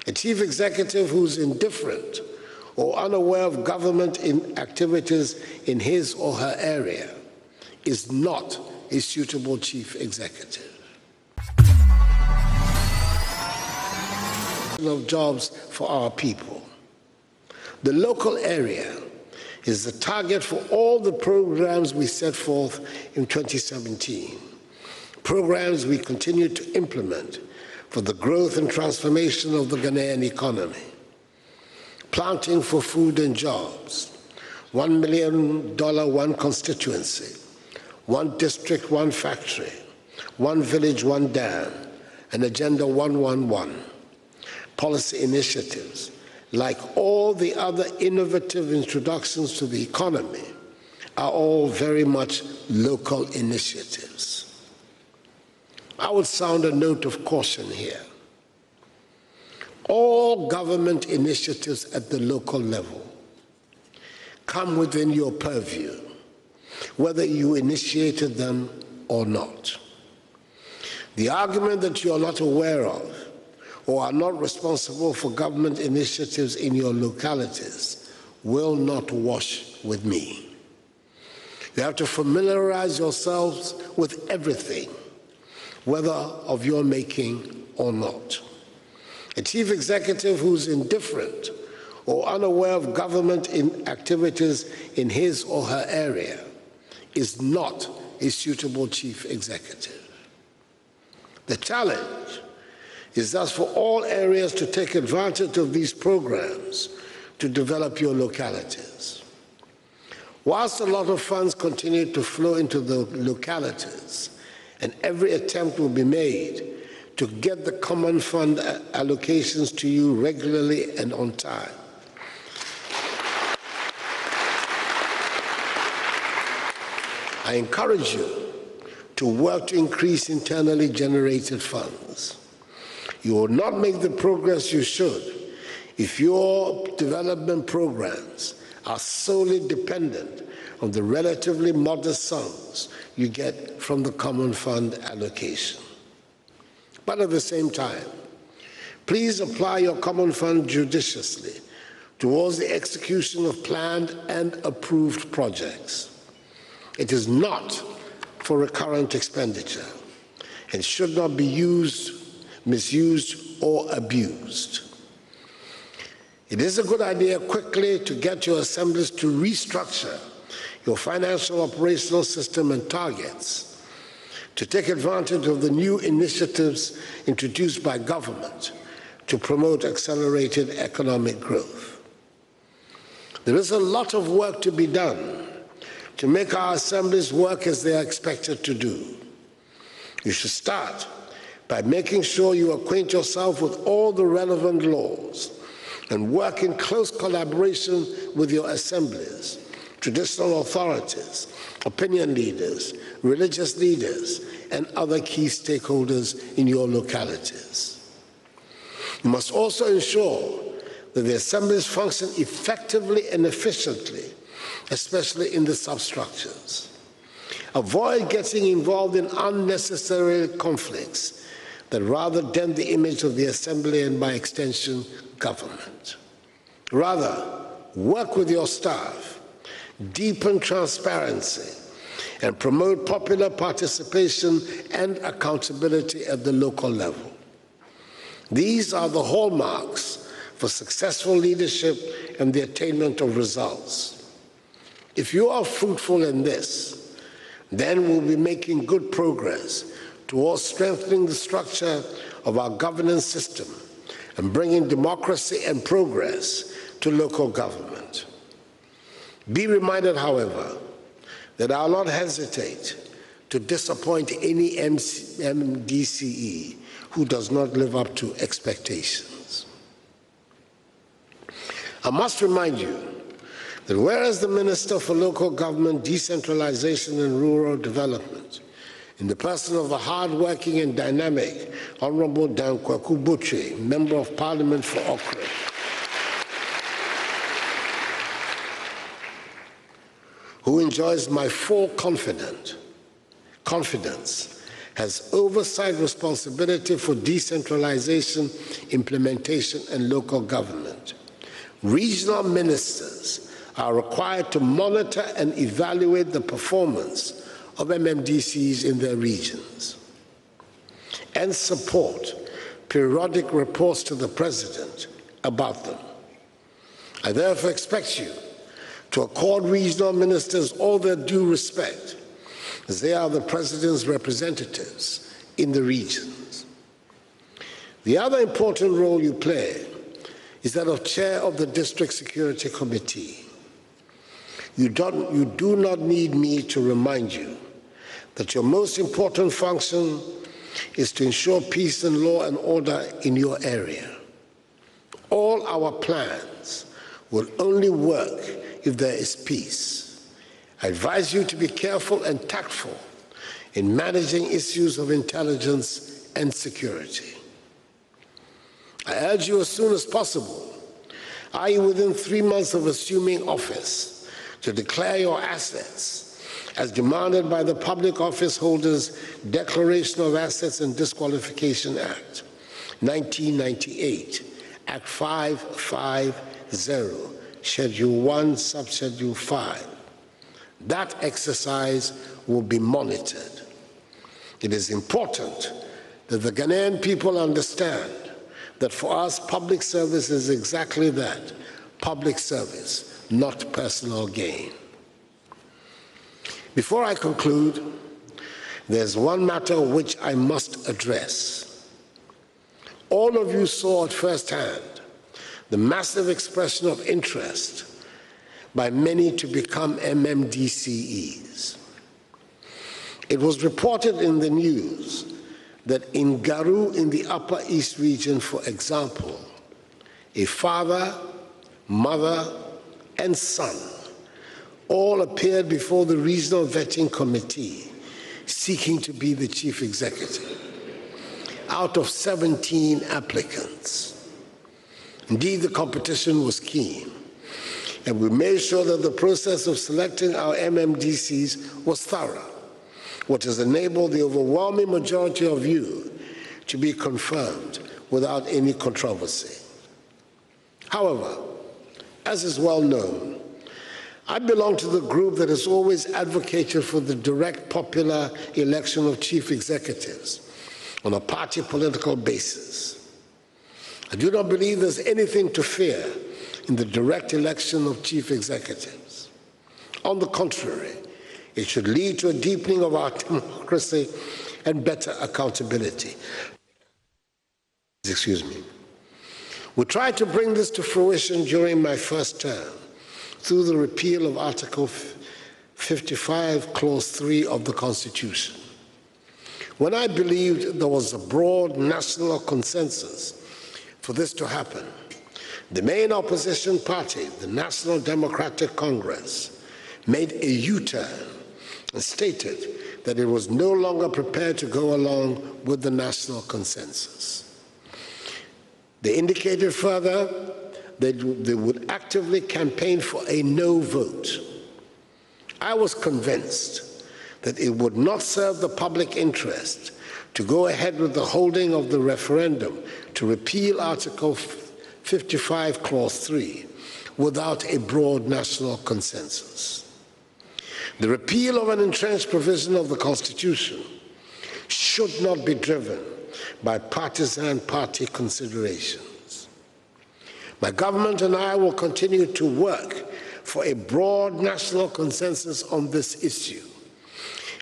A chief executive who's indifferent or unaware of government activities in his or her area is not a suitable chief executive. Of jobs for our people. The local area is the target for all the programs we set forth in 2017, programs we continue to implement for the growth and transformation of the Ghanaian economy. Planting for food and jobs, $1 million, one constituency, one district, one factory, one village, one dam, and Agenda 111. Policy initiatives, like all the other innovative introductions to the economy, are all very much local initiatives. I would sound a note of caution here. All government initiatives at the local level come within your purview, whether you initiated them or not. The argument that you are not aware of or are not responsible for government initiatives in your localities will not wash with me. You have to familiarize yourselves with everything, whether of your making or not. A chief executive who's indifferent or unaware of government activities in his or her area is not a suitable chief executive. The challenge is thus for all areas to take advantage of these programs to develop your localities. Whilst a lot of funds continue to flow into the localities, and every attempt will be made to get the common fund allocations to you regularly and on time, I encourage you to work to increase internally generated funds. You will not make the progress you should if your development programs are solely dependent on the relatively modest sums you get from the common fund allocation. But at the same time, please apply your common fund judiciously towards the execution of planned and approved projects. It is not for recurrent expenditure and should not be misused or abused. It is a good idea quickly to get your assemblies to restructure your financial operational system and targets to take advantage of the new initiatives introduced by government to promote accelerated economic growth. There is a lot of work to be done to make our assemblies work as they are expected to do. You should start by making sure you acquaint yourself with all the relevant laws and work in close collaboration with your assemblies, traditional authorities, opinion leaders, religious leaders, and other key stakeholders in your localities. You must also ensure that the assemblies function effectively and efficiently, especially in the substructures. Avoid getting involved in unnecessary conflicts that rather dent the image of the assembly and, by extension, government. Rather, work with your staff, deepen transparency, and promote popular participation and accountability at the local level. These are the hallmarks for successful leadership and the attainment of results. If you are fruitful in this, then we'll be making good progress towards strengthening the structure of our governance system and bringing democracy and progress to local government. Be reminded, however, that I will not hesitate to disappoint any MMDCE who does not live up to expectations. I must remind you that whereas the Minister for Local Government, Decentralization and Rural Development, in the person of the hard-working and dynamic Honorable Dankwa, Member of Parliament for Okra, who enjoys my full confidence, has oversight responsibility for decentralization, implementation, and local government. Regional ministers are required to monitor and evaluate the performance of MMDCs in their regions and support periodic reports to the President about them. I therefore expect you to accord regional ministers all their due respect, as they are the President's representatives in the regions. The other important role you play is that of Chair of the District Security Committee. You do not need me to remind you that your most important function is to ensure peace and law and order in your area. All our plans will only work if there is peace. I advise you to be careful and tactful in managing issues of intelligence and security. I urge you as soon as possible, i.e. within 3 months of assuming office, to declare your assets as demanded by the Public Office Holders Declaration of Assets and Disqualification Act, 1998, Act 550, Schedule 1, Subschedule 5. That exercise will be monitored. It is important that the Ghanaian people understand that for us, public service is exactly that, public service, not personal gain. Before I conclude, there's one matter which I must address. All of you saw at first hand the massive expression of interest by many to become MMDCEs. It was reported in the news that in Garu in the Upper East region, for example, a father, mother, and son all appeared before the Regional Vetting Committee seeking to be the chief executive out of 17 applicants. Indeed, the competition was keen, and we made sure that the process of selecting our MMDCs was thorough, what has enabled the overwhelming majority of you to be confirmed without any controversy. However, as is well known, I belong to the group that has always advocated for the direct popular election of chief executives on a party political basis. I do not believe there's anything to fear in the direct election of chief executives. On the contrary, it should lead to a deepening of our democracy and better accountability. Excuse me. We tried to bring this to fruition during my first term through the repeal of Article 55, Clause 3 of the Constitution. When I believed there was a broad national consensus for this to happen, the main opposition party, the National Democratic Congress, made a U-turn and stated that it was no longer prepared to go along with the national consensus. They indicated further that they would actively campaign for a no vote. I was convinced that it would not serve the public interest to go ahead with the holding of the referendum to repeal Article 55, Clause 3 without a broad national consensus. The repeal of an entrenched provision of the Constitution should not be driven by partisan party considerations. My government and I will continue to work for a broad national consensus on this issue.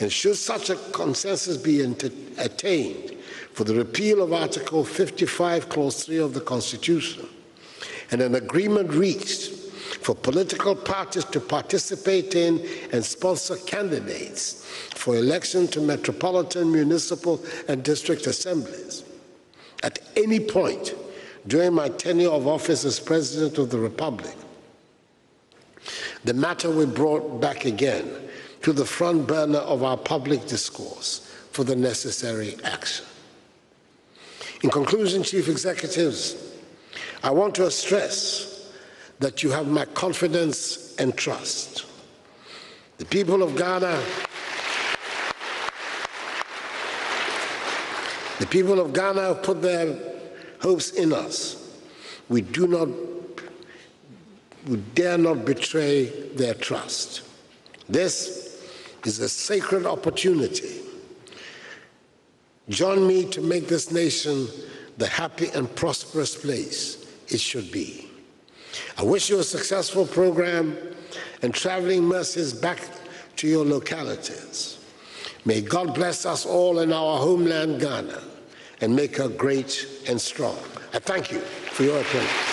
And should such a consensus be attained for the repeal of Article 55, Clause 3 of the Constitution, and an agreement reached for political parties to participate in and sponsor candidates for election to metropolitan, municipal, and district assemblies, at any point during my tenure of office as President of the Republic, the matter we brought back again to the front burner of our public discourse for the necessary action. In conclusion, Chief Executives, I want to stress that you have my confidence and trust. The people of Ghana The people of Ghana have put their hopes in us. We dare not betray their trust. This is a sacred opportunity. Join me to make this nation the happy and prosperous place it should be. I wish you a successful program and traveling mercies back to your localities. May God bless us all in our homeland, Ghana, and make her great and strong. I thank you for your attention.